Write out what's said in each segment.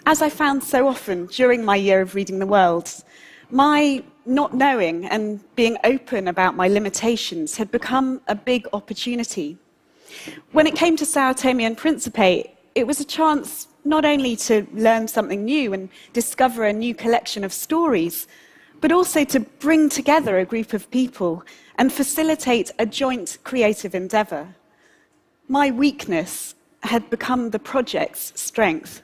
As I found so often during my year of reading the world, my not knowing and being open about my limitations had become a big opportunity. When it came to Sao Tome and Principe, it was a chance not only to learn something new and discover a new collection of stories, but also to bring together a group of people and facilitate a joint creative endeavor. My weakness had become the project's strength.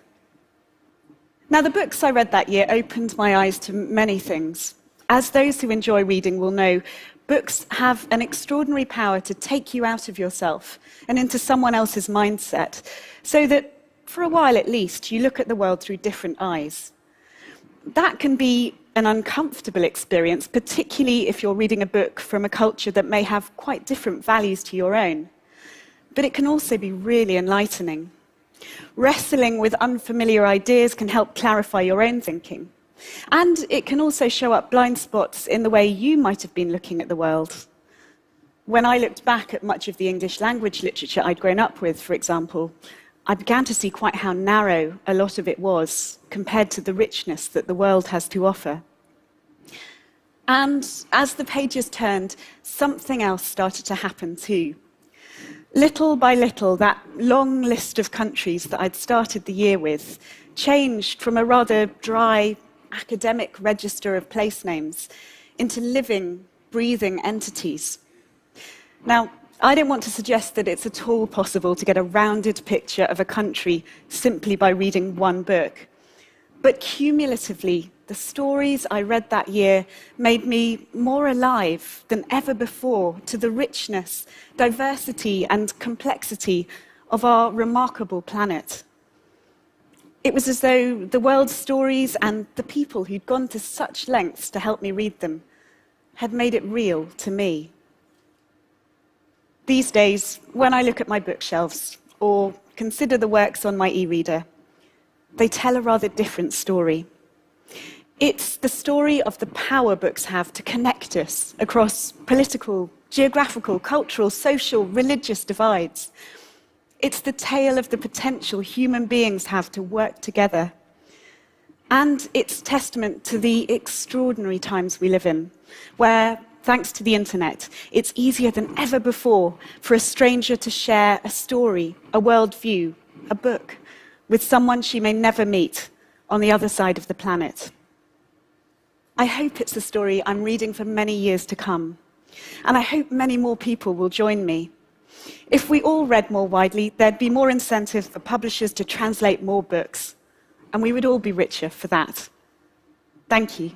Now, the books I read that year opened my eyes to many things. As those who enjoy reading will know, books have an extraordinary power to take you out of yourself and into someone else's mindset, so that, for a while at least, you look at the world through different eyes. That can be an uncomfortable experience, particularly if you're reading a book from a culture that may have quite different values to your own. But it can also be really enlightening. Wrestling with unfamiliar ideas can help clarify your own thinking. And it can also show up blind spots in the way you might have been looking at the world. When I looked back at much of the English language literature I'd grown up with, for example, I began to see quite how narrow a lot of it was compared to the richness that the world has to offer. And as the pages turned, something else started to happen too. Little by little, that long list of countries that I'd started the year with changed from a rather dry academic register of place names into living, breathing entities. Now, I don't want to suggest that it's at all possible to get a rounded picture of a country simply by reading one book. But cumulatively, the stories I read that year made me more alive than ever before to the richness, diversity, and complexity of our remarkable planet. It was as though the world's stories and the people who'd gone to such lengths to help me read them had made it real to me. These days, when I look at my bookshelves or consider the works on my e-reader, they tell a rather different story. It's the story of the power books have to connect us across political, geographical, cultural, social, religious divides. It's the tale of the potential human beings have to work together. And it's testament to the extraordinary times we live in, where, thanks to the internet, it's easier than ever before for a stranger to share a story, a worldview, a book, with someone she may never meet on the other side of the planet. I hope it's a story I'm reading for many years to come, and I hope many more people will join me. If we all read more widely, there'd be more incentive for publishers to translate more books, and we would all be richer for that. Thank you.